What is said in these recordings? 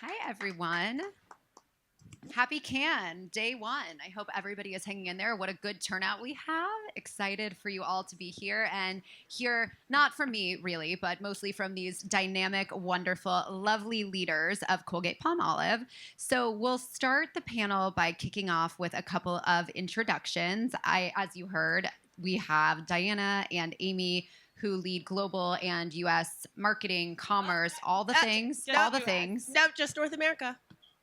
Hi, everyone. Happy Can, day one. I hope everybody is hanging in there. What a good turnout we have. Excited for you all to be here and hear, not from me really, but mostly from these dynamic, wonderful, lovely leaders of Colgate Palmolive. So we'll start the panel by kicking off with a couple of introductions. As you heard, we have Diana and Amy who lead global and U.S. marketing, commerce, all the things, all the things. No, just North America.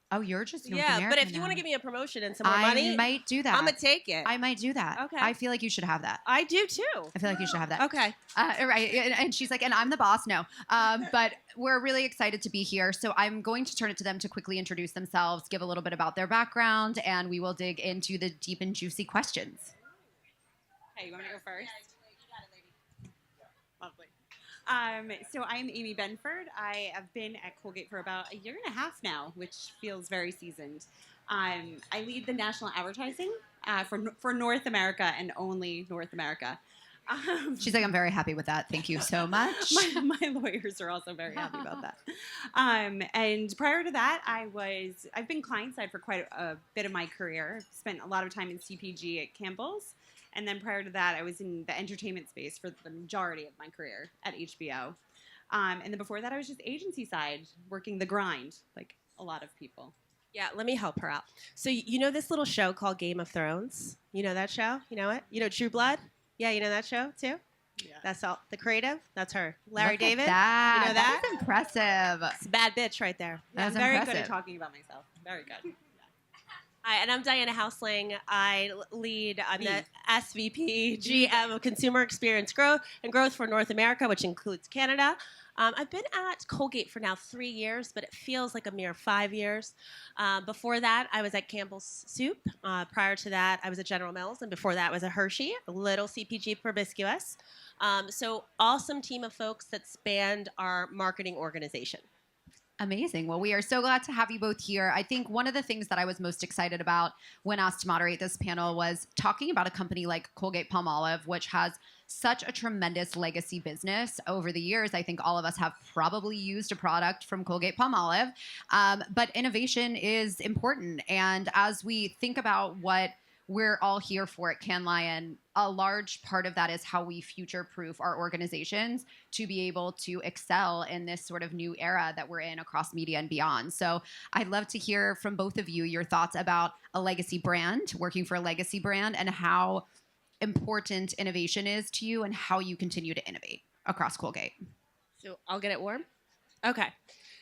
Oh, you're just North Yeah, America but if you now. want to give me a promotion and some more I money, might do that. I'm going to take it. I might do that. Okay. I feel like you should have that. I do too. I feel like you should have that. Okay. Right. And she's like, and I'm the boss. No. But we're really excited to be here. So I'm going to turn it to them to quickly introduce themselves, give a little bit about their background, and we will dig into the deep and juicy questions. Hey, you want me to go first? Lovely. So I'm Amy Benford. I have been at Colgate for about a year and a half now, which feels very seasoned. I lead the national advertising for North America and only North America. She's like, I'm very happy with that. Thank you so much. My lawyers are also very happy about that. And prior to that, I've been client side for quite a bit of my career. I've spent a lot of time in CPG at Campbell's. And then prior to that, I was in the entertainment space for the majority of my career at HBO. And then before that, I was just agency side, working the grind, like a lot of people. Yeah, let me help her out. So you know this little show called Game of Thrones? You know that show? You know it? You know True Blood? Yeah, you know that show too? Yeah. That's all. The creative? That's her. Larry Look at David? that. You know that? That's impressive. It's a bad bitch right there. That's I'm very good impressive. at talking about myself. Very good. Hi, and I'm Diana Haussling. I'm the SVP GM of Consumer Experience Growth for North America, which includes Canada. I've been at Colgate for now 3 years, but it feels like a mere 5 years. Before that, I was at Campbell's Soup. Prior to that, I was at General Mills, and before that was a Hershey, a little CPG proboscis. So awesome team of folks that spanned our marketing organization. Amazing. Well, we are so glad to have you both here. I think one of the things that I was most excited about when asked to moderate this panel was talking about a company like Colgate Palmolive, which has such a tremendous legacy business over the years. I think all of us have probably used a product from Colgate Palmolive, but innovation is important. And as we think about what we're all here for at Cannes Lion, a large part of that is how we future-proof our organizations to be able to excel in this sort of new era that we're in across media and beyond. So I'd love to hear from both of you your thoughts about a legacy brand, working for a legacy brand, and how important innovation is to you and how you continue to innovate across Colgate. So I'll get it warm. Okay.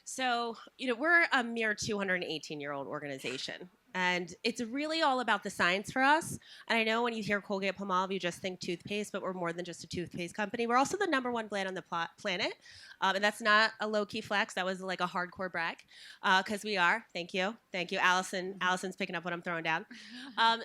So, we're a mere 218-year-old organization. And it's really all about the science for us. And I know when you hear Colgate Palmolive, you just think toothpaste, but we're more than just a toothpaste company. We're also the #1 brand on the planet. And that's not a low-key flex. That was like a hardcore brag, because we are. Thank you. Thank you, Allison. Allison's picking up what I'm throwing down.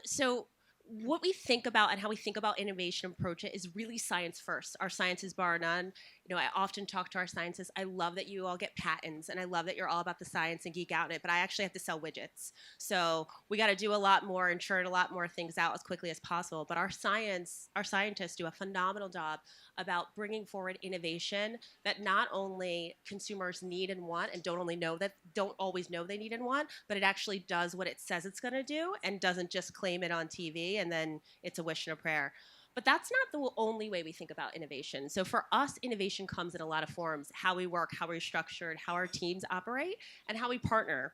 So what we think about and how we think about innovation approach it is really science first. Our science is bar none. I often talk to our scientists. I love that you all get patents, and I love that you're all about the science and geek out in it, but I actually have to sell widgets. So we got to do a lot more and churn a lot more things out as quickly as possible. But our scientists do a phenomenal job about bringing forward innovation that not only consumers need and want and don't always know they need and want, but it actually does what it says it's going to do and doesn't just claim it on TV and then it's a wish and a prayer. But that's not the only way we think about innovation. So for us, innovation comes in a lot of forms: how we work, how we're structured, how our teams operate, and how we partner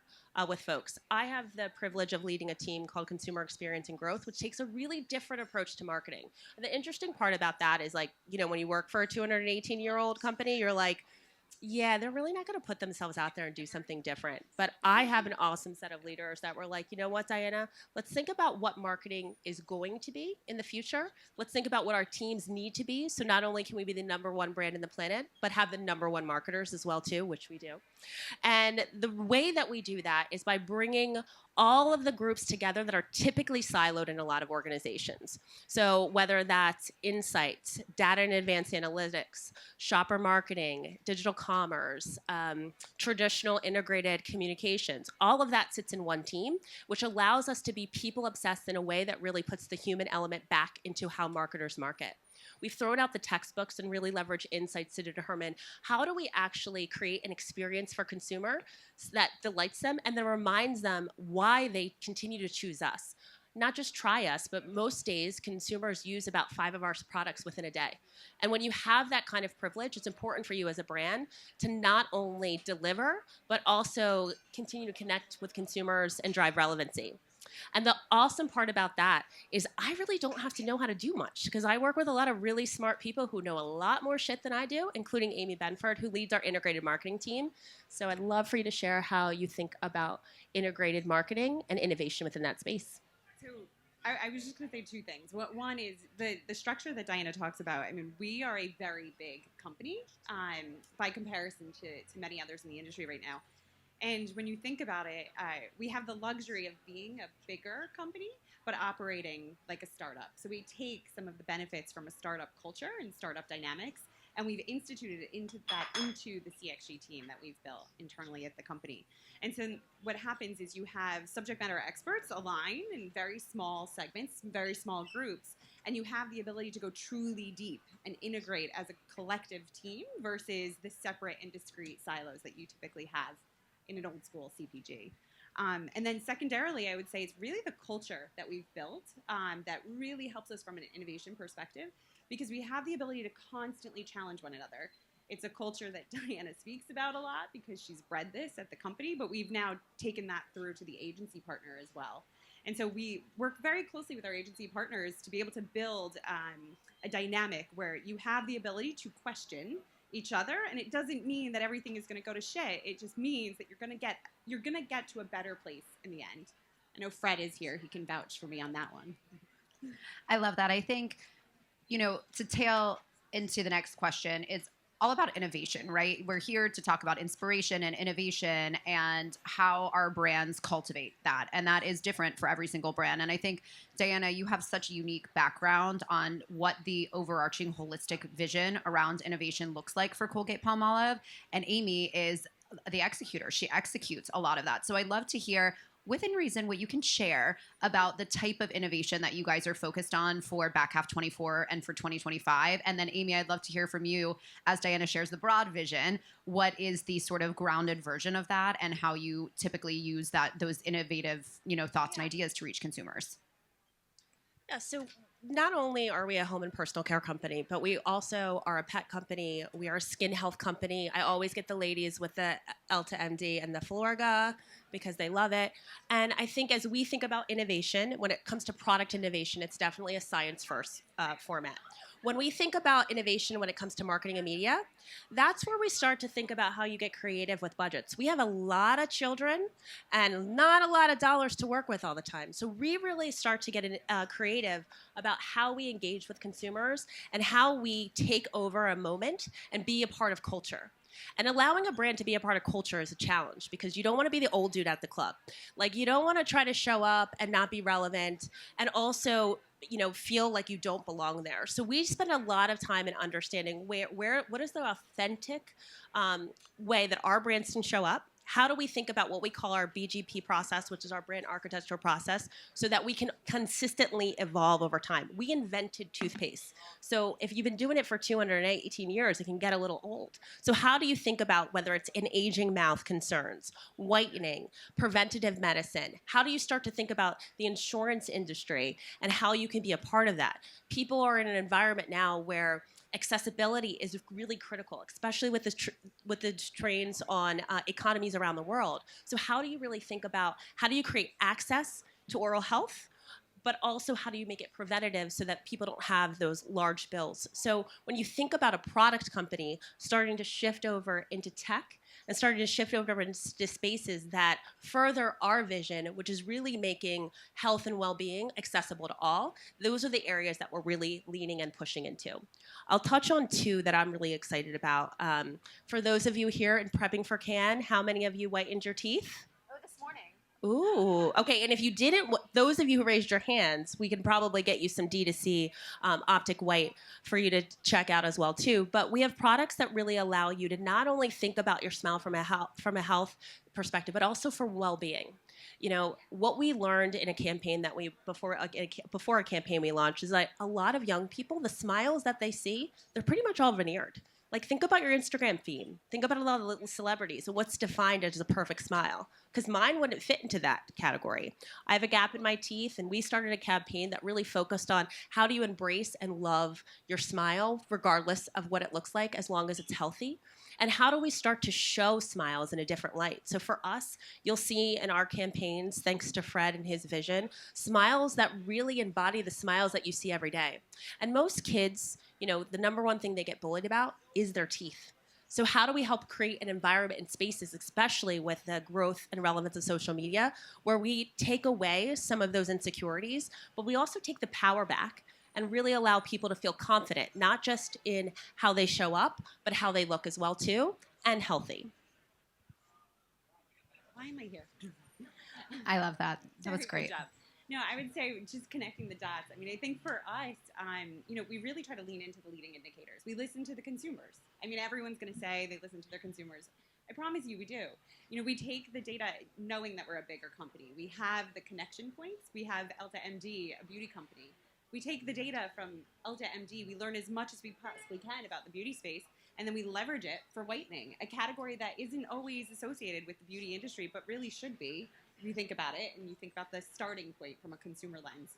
with folks. I have the privilege of leading a team called Consumer Experience and Growth, which takes a really different approach to marketing. And the interesting part about that is, when you work for a 218-year-old company, you're like, yeah, they're really not going to put themselves out there and do something different. But I have an awesome set of leaders that were like, you know what, Diana, let's think about what marketing is going to be in the future. Let's think about what our teams need to be. So not only can we be the #1 brand in the planet, but have the #1 marketers as well, too, which we do. And the way that we do that is by bringing all of the groups together that are typically siloed in a lot of organizations. So whether that's insights, data and advanced analytics, shopper marketing, digital commerce, traditional integrated communications, all of that sits in one team, which allows us to be people obsessed in a way that really puts the human element back into how marketers market. We've thrown out the textbooks and really leveraged insights to determine how do we actually create an experience for consumer that delights them and then reminds them why they continue to choose us. Not just try us, but most days consumers use about 5 of our products within a day. And when you have that kind of privilege, it's important for you as a brand to not only deliver, but also continue to connect with consumers and drive relevancy. And the awesome part about that is I really don't have to know how to do much because I work with a lot of really smart people who know a lot more shit than I do, including Amy Benford, who leads our integrated marketing team. So I'd love for you to share how you think about integrated marketing and innovation within that space. So I was just going to say 2 things. One is the structure that Diana talks about. I mean, we are a very big company by comparison to many others in the industry right now. And when you think about it, we have the luxury of being a bigger company, but operating like a startup. So we take some of the benefits from a startup culture and startup dynamics, and we've instituted it into the CXG team that we've built internally at the company. And so what happens is you have subject matter experts align in very small segments, very small groups, and you have the ability to go truly deep and integrate as a collective team versus the separate and discrete silos that you typically have in an old school CPG. And then secondarily, I would say it's really the culture that we've built that really helps us from an innovation perspective because we have the ability to constantly challenge one another. It's a culture that Diana speaks about a lot because she's bred this at the company, but we've now taken that through to the agency partner as well. And so we work very closely with our agency partners to be able to build a dynamic where you have the ability to question each other, and it doesn't mean that everything is going to go to shit. It just means that you're going to get to a better place in the end. I know Fred is here; he can vouch for me on that one. I love that. I think, to tail into the next question, it's all about innovation, right? We're here to talk about inspiration and innovation and how our brands cultivate that. And that is different for every single brand. And I think, Diana, you have such a unique background on what the overarching holistic vision around innovation looks like for Colgate-Palmolive. And Amy is the executor. She executes a lot of that. So I'd love to hear, within reason, what you can share about the type of innovation that you guys are focused on for back half 24 and for 2025. And then Amy, I'd love to hear from you as Diana shares the broad vision. What is the sort of grounded version of that and how you typically use those innovative, thoughts and ideas to reach consumers? Yeah, so not only are we a home and personal care company, but we also are a pet company. We are a skin health company. I always get the ladies with the L to MD and the Florga because they love it. And I think as we think about innovation, when it comes to product innovation, it's definitely a science first format. When we think about innovation when it comes to marketing and media, that's where we start to think about how you get creative with budgets. We have a lot of children and not a lot of dollars to work with all the time. So we really start to get creative about how we engage with consumers and how we take over a moment and be a part of culture. And allowing a brand to be a part of culture is a challenge because you don't want to be the old dude at the club. Like, you don't want to try to show up and not be relevant and also, feel like you don't belong there. So we spend a lot of time in understanding what is the authentic way that our brands can show up. How do we think about what we call our BGP process, which is our brand architectural process, so that we can consistently evolve over time? We invented toothpaste. So if you've been doing it for 218 years, it can get a little old. So how do you think about whether it's an aging mouth concerns, whitening, preventative medicine? How do you start to think about the insurance industry and how you can be a part of that? People are in an environment now where accessibility is really critical, especially with the strains on economies around the world. So how do you really think about how do you create access to oral health, but also how do you make it preventative so that people don't have those large bills? So when you think about a product company starting to shift over into tech and starting to shift over into spaces that further our vision, which is really making health and well-being accessible to all, those are the areas that we're really leaning and pushing into. I'll touch on 2 that I'm really excited about. For those of you here in prepping for Cannes, how many of you whitened your teeth? Ooh, okay. And if you didn't, those of you who raised your hands, we can probably get you some D2C optic white for you to check out as well too. But we have products that really allow you to not only think about your smile from a health perspective, but also for well-being. What we learned in a campaign that before a campaign we launched is that a lot of young people, the smiles that they see, they're pretty much all veneered. Like, think about your Instagram feed. Think about a lot of little celebrities and what's defined as a perfect smile. Because mine wouldn't fit into that category. I have a gap in my teeth, and we started a campaign that really focused on how do you embrace and love your smile, regardless of what it looks like, as long as it's healthy. And how do we start to show smiles in a different light? So for us, you'll see in our campaigns, thanks to Fred and his vision, smiles that really embody the smiles that you see every day. And most kids, the number one thing they get bullied about is their teeth. So how do we help create an environment and spaces, especially with the growth and relevance of social media, where we take away some of those insecurities, but we also take the power back and really allow people to feel confident, not just in how they show up, but how they look as well too, and healthy. Why am I here? I love that. That was great. Good job. No, I would say just connecting the dots. I mean, I think for us, we really try to lean into the leading indicators. We listen to the consumers. I mean, everyone's going to say they listen to their consumers. I promise you we do. We take the data knowing that we're a bigger company. We have the connection points. We have Elta MD, a beauty company. We take the data from Elta MD. We learn as much as we possibly can about the beauty space, and then we leverage it for whitening, a category that isn't always associated with the beauty industry, but really should be. If you think about it and you think about the starting point from a consumer lens.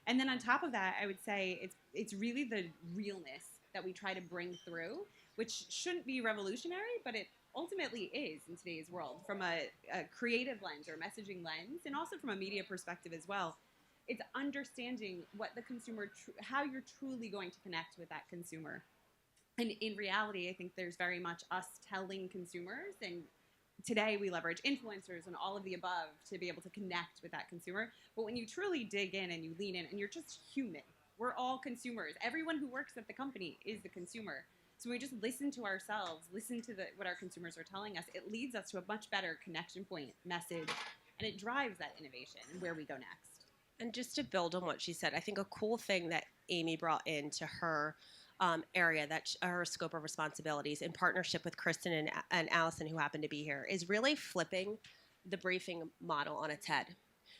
And then on top of that, I would say it's really the realness that we try to bring through, which shouldn't be revolutionary, but it ultimately is in today's world from a creative lens or messaging lens, and also from a media perspective as well. It's understanding what the consumer, how you're truly going to connect with that consumer. And in reality, I think there's very much us telling consumers, and today we leverage influencers and all of the above to be able to connect with that consumer. But when you truly dig in and you lean in and you're just human, we're all consumers. Everyone who works at the company is the consumer. So when we just listen to ourselves, listen to what our consumers are telling us, it leads us to a much better connection point message, and it drives that innovation and where we go next. And just to build on what she said, I think a cool thing that Amy brought into her area, that her scope of responsibilities in partnership with Kristen and Allison, who happen to be here, is really flipping the briefing model on its head.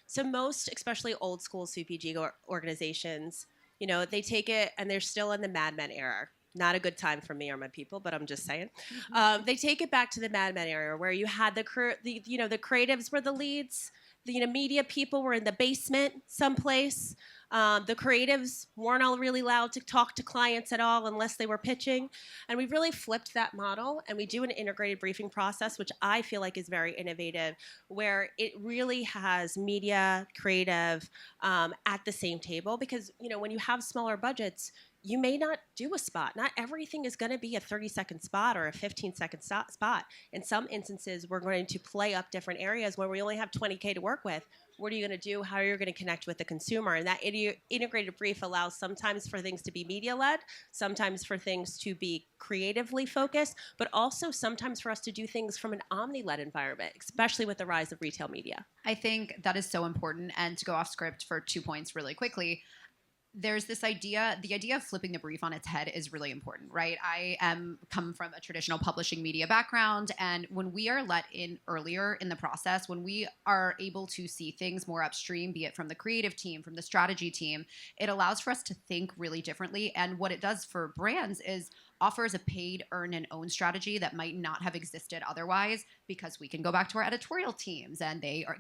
So most, especially old school CPG organizations, they take it and they're still in the Mad Men era. Not a good time for me or my people, but I'm just saying. They take it back to the Mad Men era, where you had the creatives were the leads, the media people were in the basement someplace. The creatives weren't all really allowed to talk to clients at all unless they were pitching. And we really flipped that model, and we do an integrated briefing process, which I feel like is very innovative, where it really has media, creative at the same table. Because, when you have smaller budgets, you may not do a spot. Not everything is going to be a 30-second spot or a 15-second spot. In some instances, we're going to play up different areas where we only have $20K to work with. What are you going to do? How are you going to connect with the consumer? And that integrated brief allows sometimes for things to be media-led, sometimes for things to be creatively focused, but also sometimes for us to do things from an omni-led environment, especially with the rise of retail media. I think that is so important. And to go off script for 2 points really quickly, there's this idea, the idea of flipping the brief on its head is really important, right? I come from a traditional publishing media background, and when we are let in earlier in the process, when we are able to see things more upstream, be it from the creative team, from the strategy team, it allows for us to think really differently. And what it does for brands is offers a paid, earn, and own strategy that might not have existed otherwise, because we can go back to our editorial teams and they are,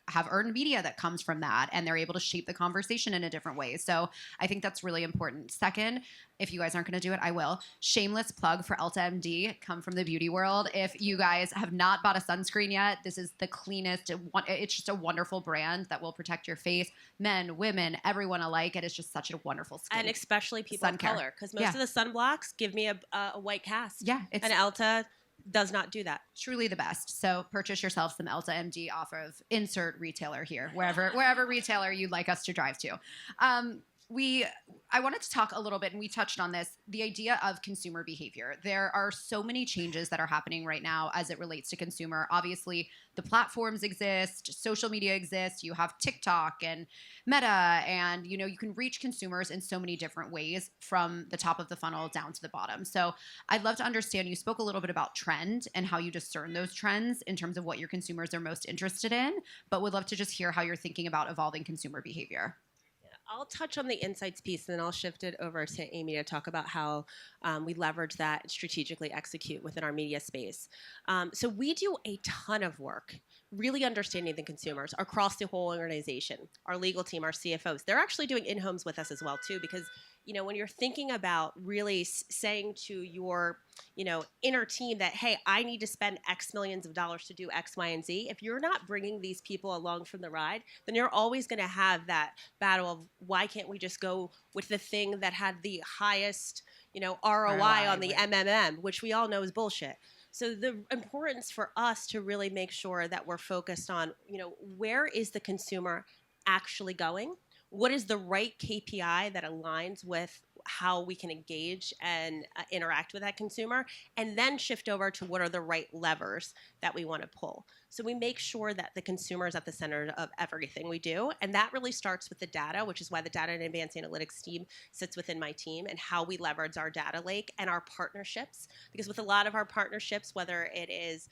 have earned media that comes from that, and they're able to shape the conversation in a different way. So I think that's really important. Second, if you guys aren't going to do it, I will. Shameless plug for Elta MD, come from the beauty world. If you guys have not bought a sunscreen yet, this is the cleanest. It's just a wonderful brand that will protect your face, men, women, everyone alike. It is just such a wonderful skin. And especially people of color, because most of the sunblocks give me a white cast. Yeah. And Elta does not do that. Truly the best. So purchase yourself some Elta MD off of insert retailer here, wherever retailer you'd like us to drive to. I wanted to talk a little bit, and we touched on this, the idea of consumer behavior. There are so many changes that are happening right now as it relates to consumer. Obviously, the platforms exist, social media exists, you have TikTok and Meta, and you can reach consumers in so many different ways from the top of the funnel down to the bottom. So I'd love to understand, you spoke a little bit about trend and how you discern those trends in terms of what your consumers are most interested in, but would love to just hear how you're thinking about evolving consumer behavior. I'll touch on the insights piece, and then I'll shift it over to Amy to talk about how we leverage that and strategically execute within our media space. So we do a ton of work really understanding the consumers across the whole organization. Our legal team, our CFOs, they're actually doing in-homes with us as well, too, because when you're thinking about really saying to your, inner team that, hey, I need to spend X millions of dollars to do X, Y, and Z, if you're not bringing these people along from the ride, then you're always going to have that battle of why can't we just go with the thing that had the highest, ROI on the MMM, which we all know is bullshit. So the importance for us to really make sure that we're focused on, where is the consumer actually going? What is the right KPI that aligns with how we can engage and interact with that consumer, and then shift over to what are the right levers that we want to pull. So we make sure that the consumer is at the center of everything we do, and that really starts with the data, which is why the data and advanced analytics team sits within my team, and how we leverage our data lake and our partnerships, because with a lot of our partnerships, whether it is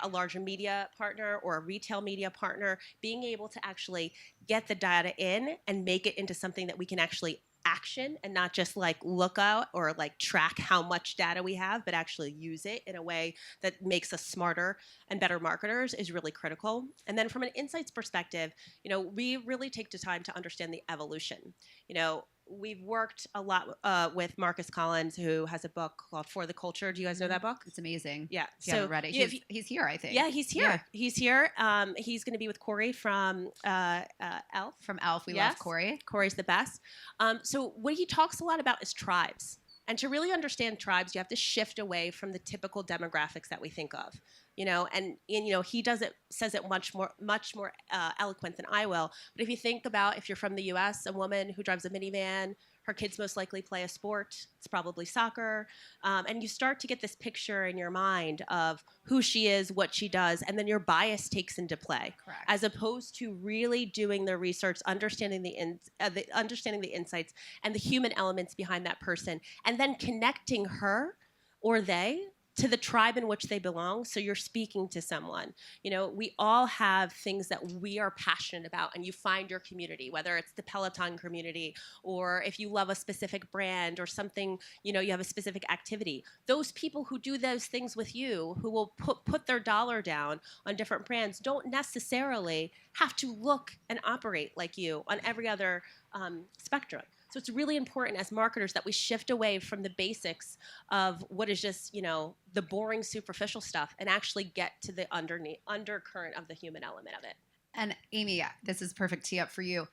a larger media partner or a retail media partner, being able to actually get the data in and make it into something that we can actually action and not just look out or track how much data we have, but actually use it in a way that makes us smarter and better marketers is really critical. And then from an insights perspective, we really take the time to understand the evolution. We've worked a lot with Marcus Collins, who has a book called For the Culture. Do you guys know that book? It's amazing. Yeah. If you haven't read it. He's here, I think. Yeah, he's here. Yeah. He's here. He's going to be with Corey from Elf. From Elf. We love Corey. Corey's the best. So what he talks a lot about is tribes. And to really understand tribes, you have to shift away from the typical demographics that we think of. He says it much more eloquent than I will. But if you think about, if you're from the U.S., a woman who drives a minivan, her kids most likely play a sport. It's probably soccer. And you start to get this picture in your mind of who she is, what she does, and then your bias takes into play. Correct. As opposed to really doing the research, understanding the insights and the human elements behind that person, and then connecting her or they to the tribe in which they belong. So you're speaking to someone. We all have things that we are passionate about, and you find your community, whether it's the Peloton community, or if you love a specific brand or something, you have a specific activity. Those people who do those things with you, who will put their dollar down on different brands, don't necessarily have to look and operate like you on every other spectrum. So it's really important as marketers that we shift away from the basics of what is just, the boring, superficial stuff, and actually get to the undercurrent of the human element of it. And Amy, this is perfect tee up for you.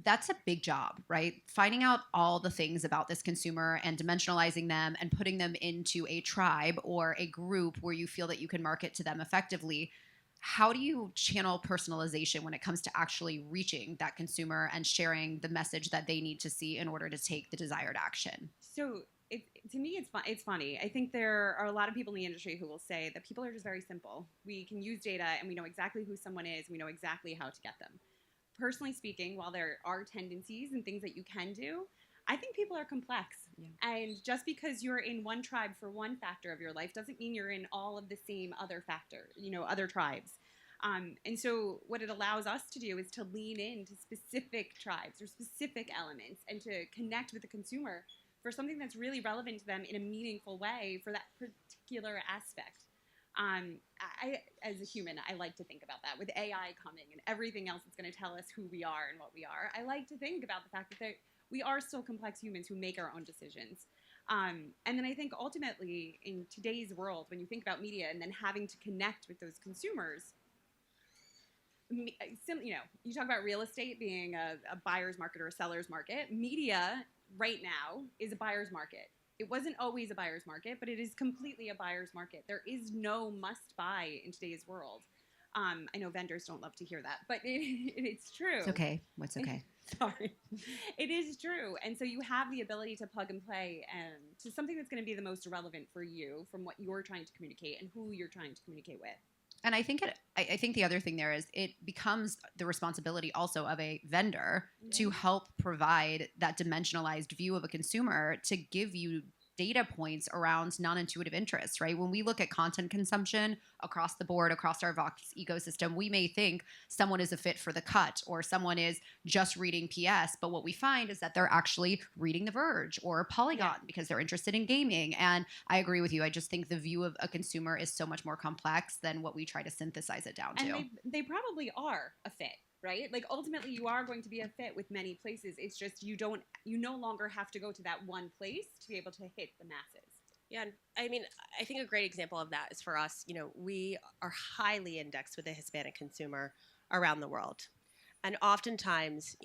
That's a big job, right? Finding out all the things about this consumer and dimensionalizing them and putting them into a tribe or a group where you feel that you can market to them effectively. How do you channel personalization when it comes to actually reaching that consumer and sharing the message that they need to see in order to take the desired action? So to me, it's funny. I think there are a lot of people in the industry who will say that people are just very simple. We can use data and we know exactly who someone is. We know exactly how to get them. Personally speaking, while there are tendencies and things that you can do, I think people are complex. Yeah. And just because you're in one tribe for one factor of your life doesn't mean you're in all of the same other other tribes. And so what it allows us to do is to lean into specific tribes or specific elements and to connect with the consumer for something that's really relevant to them in a meaningful way for that particular aspect. As a human, I like to think about that. With AI coming and everything else that's going to tell us who we are and what we are, I like to think about the fact that we are still complex humans who make our own decisions. And then I think ultimately in today's world, when you think about media and then having to connect with those consumers, you talk about real estate being a buyer's market or a seller's market. Media right now is a buyer's market. It wasn't always a buyer's market, but it is completely a buyer's market. There is no must buy in today's world. I know vendors don't love to hear that, but it's true. It's okay. What's okay? Sorry. It is true. And so you have the ability to plug and play to something that's going to be the most relevant for you from what you're trying to communicate and who you're trying to communicate with. And I think I think the other thing there is it becomes the responsibility also of a vendor to help provide that dimensionalized view of a consumer to give you data points around non-intuitive interests, right? When we look at content consumption across the board, across our Vox ecosystem, we may think someone is a fit for The Cut or someone is just reading PS, but what we find is that they're actually reading The Verge or Polygon because they're interested in gaming. And I agree with you. I just think the view of a consumer is so much more complex than what we try to synthesize it down to. And they probably are a fit. Right? Like ultimately you are going to be a fit with many places. It's just you no longer have to go to that one place to be able to hit the masses. Yeah, and I mean, I think a great example of that is for us, we are highly indexed with the Hispanic consumer around the world. And oftentimes,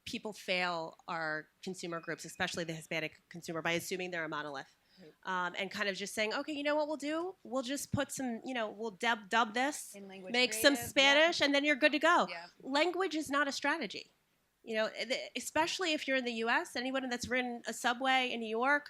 people fail our consumer groups, especially the Hispanic consumer, by assuming they're a monolith. And kind of just saying, okay, you know what we'll do? We'll just put some, we'll dub this, make some Spanish, and then you're good to go. Yeah. Language is not a strategy. Especially if you're in the U.S., anyone that's ridden a subway in New York,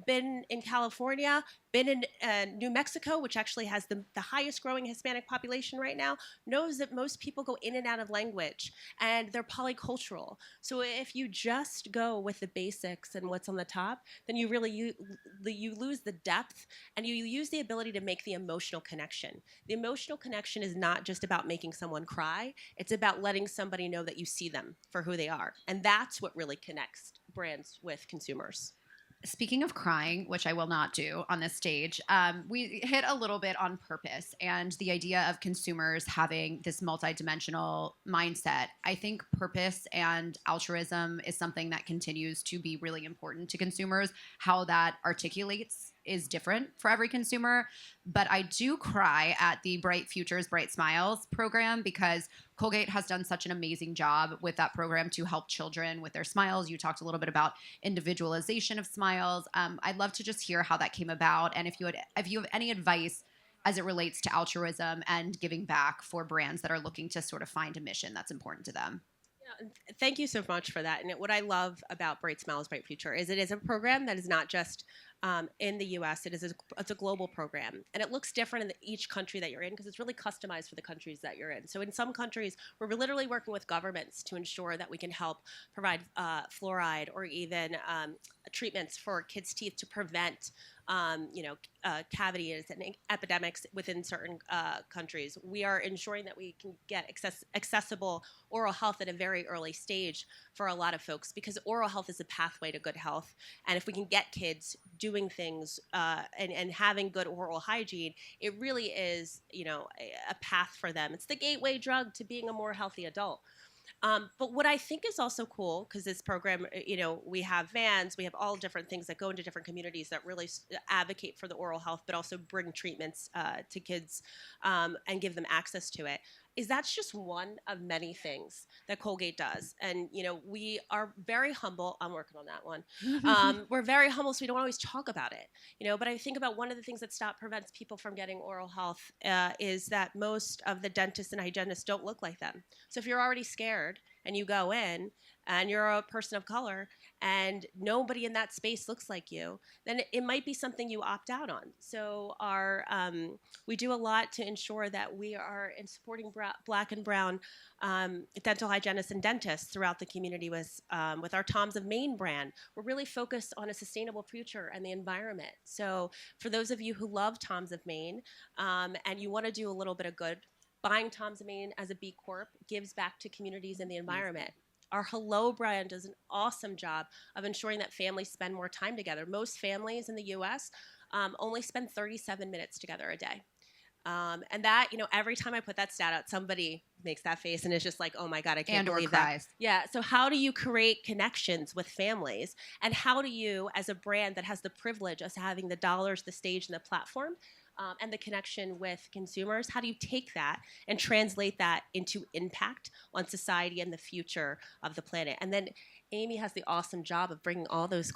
been in California, been in New Mexico, which actually has the highest growing Hispanic population right now, knows that most people go in and out of language, and they're polycultural. So if you just go with the basics and what's on the top, then you really you lose the depth, and you use the ability to make the emotional connection. The emotional connection is not just about making someone cry. It's about letting somebody know that you see them for who they are. And that's what really connects brands with consumers. Speaking of crying, which I will not do on this stage, we hit a little bit on purpose and the idea of consumers having this multidimensional mindset. I think purpose and altruism is something that continues to be really important to consumers. How that articulates is different for every consumer. But I do cry at the Bright Futures, Bright Smiles program because Colgate has done such an amazing job with that program to help children with their smiles. You talked a little bit about individualization of smiles. I'd love to just hear how that came about, and if you have any advice as it relates to altruism and giving back for brands that are looking to sort of find a mission that's important to them. Thank you so much for that. And what I love about Bright Smiles, Bright Future is it is a program that is not just in the U.S. It's a global program, and it looks different in each country that you're in because it's really customized for the countries that you're in. So in some countries, we're literally working with governments to ensure that we can help provide fluoride or even treatments for kids' teeth to prevent cavities and epidemics within certain countries. We are ensuring that we can get accessible oral health at a very early stage for a lot of folks because oral health is a pathway to good health. And if we can get kids doing things and having good oral hygiene, it really is, a path for them. It's the gateway drug to being a more healthy adult. But what I think is also cool, because this program, we have vans, we have all different things that go into different communities that really advocate for the oral health, but also bring treatments to kids and give them access to it. That's just one of many things that Colgate does. And, we are very humble. I'm working on that one. We're very humble, so we don't always talk about it. But I think about one of the things that prevents people from getting oral health is that most of the dentists and hygienists don't look like them. So if you're already scared and you go in and you're a person of color and nobody in that space looks like you, then it might be something you opt out on. So we do a lot to ensure that we are in supporting Black and brown dental hygienists and dentists throughout the community with our Toms of Maine brand. We're really focused on a sustainable future and the environment. So for those of you who love Toms of Maine and you want to do a little bit of good, buying Toms of Maine as a B Corp gives back to communities and the environment. Our Hello brand does an awesome job of ensuring that families spend more time together. Most families in the U.S. Only spend 37 minutes together a day. And that, every time I put that stat out, somebody makes that face and is just like, oh my God, I can't believe that. Yeah. So how do you create connections with families? And how do you, as a brand that has the privilege of having the dollars, the stage, and the platform, and the connection with consumers, how do you take that and translate that into impact on society and the future of the planet? And then Amy has the awesome job of bringing all those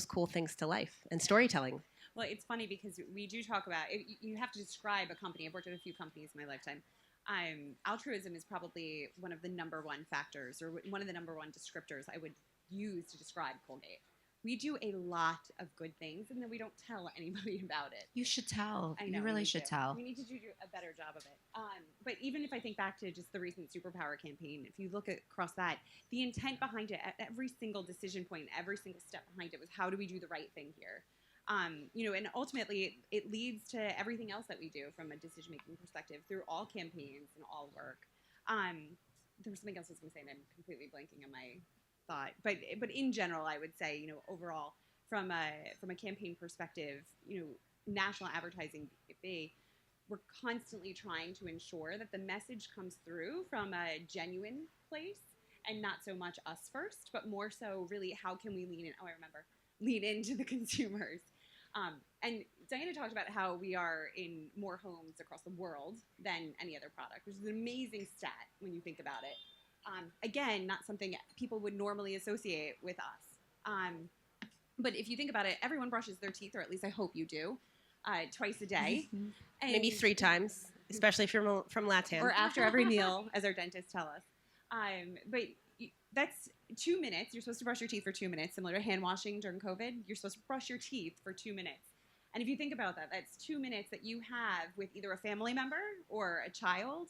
cool things to life and storytelling. Well, it's funny because we do talk about you have to describe a company. I've worked at a few companies in my lifetime. Altruism is probably one of the number one factors or one of the number one descriptors I would use to describe Colgate. We do a lot of good things, and then we don't tell anybody about it. You should tell. I know, You really should tell. We need to do a better job of it. But even if I think back to just the recent Superpower campaign, if you look across that, the intent behind it, at every single decision point, every single step behind it was how do we do the right thing here? And ultimately it leads to everything else that we do from a decision-making perspective through all campaigns and all work. There was something else I was going to say, and I'm completely blanking on my thought. But in general, I would say, overall, from a campaign perspective, national advertising, we're constantly trying to ensure that the message comes through from a genuine place and not so much us first, but more so really how can we lean into the consumers. And Diana talked about how we are in more homes across the world than any other product, which is an amazing stat when you think about it. Again, not something people would normally associate with us. But if you think about it, everyone brushes their teeth, or at least I hope you do, twice a day. And Maybe 3 times, especially if you're from Latin. or after every meal, as our dentists tell us. But that's 2 minutes. You're supposed to brush your teeth for 2 minutes, similar to hand washing during COVID. You're supposed to brush your teeth for 2 minutes. And if you think about that, that's 2 minutes that you have with either a family member or a child.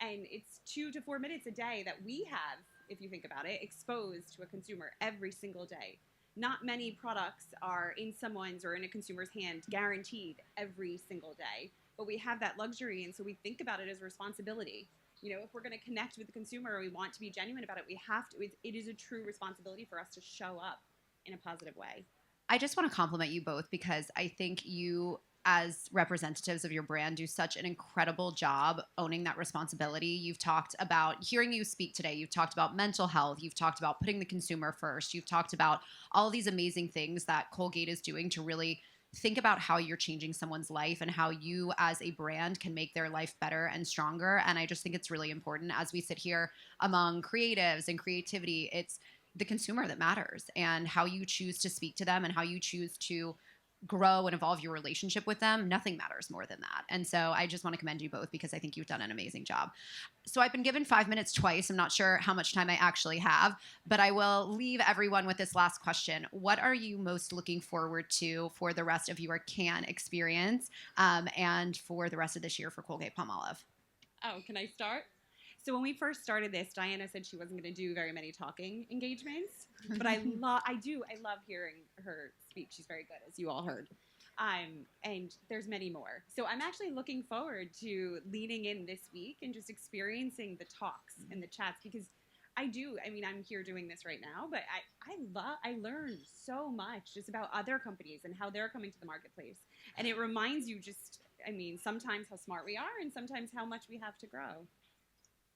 And it's 2 to 4 minutes a day that we have, if you think about it, exposed to a consumer every single day. Not many products are in someone's or in a consumer's hand guaranteed every single day. But we have that luxury, and so we think about it as a responsibility. If we're going to connect with the consumer or we want to be genuine about it, we have to. It is a true responsibility for us to show up in a positive way. I just want to compliment you both because I think you, as representatives of your brand, do such an incredible job owning that responsibility. You've talked about, hearing you speak today, you've talked about mental health, you've talked about putting the consumer first, you've talked about all these amazing things that Colgate is doing to really think about how you're changing someone's life and how you as a brand can make their life better and stronger. And I just think it's really important as we sit here among creatives and creativity, it's the consumer that matters and how you choose to speak to them and how you choose to grow and evolve your relationship with them. Nothing matters more than that. And so I just want to commend you both because I think you've done an amazing job. So I've been given 5 minutes twice. I'm not sure how much time I actually have, but I will leave everyone with this last question. What are you most looking forward to for the rest of your can experience and for the rest of this year for Colgate-Palmolive? Oh, can I start? So when we first started this, Diana said she wasn't going to do very many talking engagements, but I love hearing her speak. She's very good, as you all heard. And there's many more. So I'm actually looking forward to leaning in this week and just experiencing the talks and the chats because I'm here doing this right now, but I learned so much just about other companies and how they're coming to the marketplace. And it reminds you sometimes how smart we are and sometimes how much we have to grow.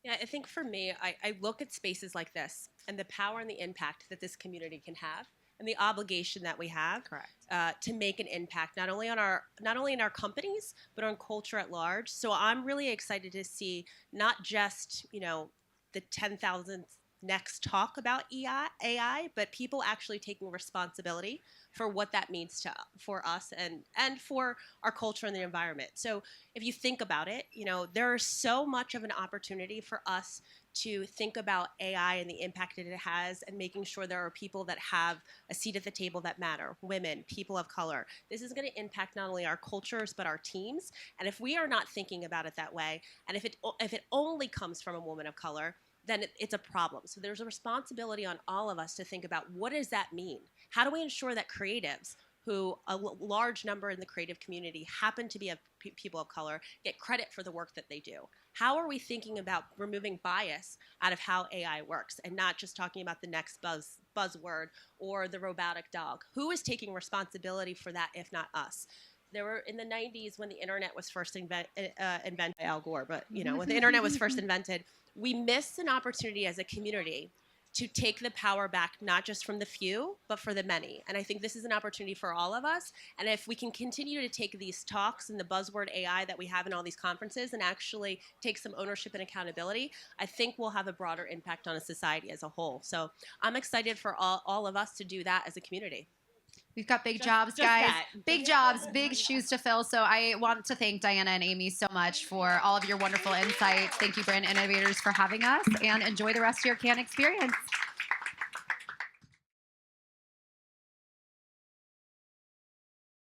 Yeah, I think for me, I look at spaces like this and the power and the impact that this community can have and the obligation that we have to make an impact, not only in our companies, but on culture at large. So I'm really excited to see not just, the 10,000th next talk about AI, but people actually taking responsibility for what that means for us and for our culture and the environment. So if you think about it, there is so much of an opportunity for us to think about AI and the impact that it has and making sure there are people that have a seat at the table that matter, women, people of color. This is going to impact not only our cultures, but our teams. And if we are not thinking about it that way, and if it only comes from a woman of color, then it's a problem. So there's a responsibility on all of us to think about what does that mean? How do we ensure that creatives, who a large number in the creative community happen to be people of color, get credit for the work that they do? How are we thinking about removing bias out of how AI works and not just talking about the next buzzword or the robotic dog? Who is taking responsibility for that if not us? There were in the 90s when the internet was first invented by Al Gore, but when the internet was first invented, we missed an opportunity as a community to take the power back, not just from the few, but for the many. And I think this is an opportunity for all of us. And if we can continue to take these talks and the buzzword AI that we have in all these conferences and actually take some ownership and accountability, I think we'll have a broader impact on a society as a whole. So I'm excited for all of us to do that as a community. We've got big Just- jobs, just guys. that. Big jobs, big shoes to fill. So I want to thank Diana and Amy so much for all of your wonderful insights. Thank you, Brand Innovators, for having us, and enjoy the rest of your can experience.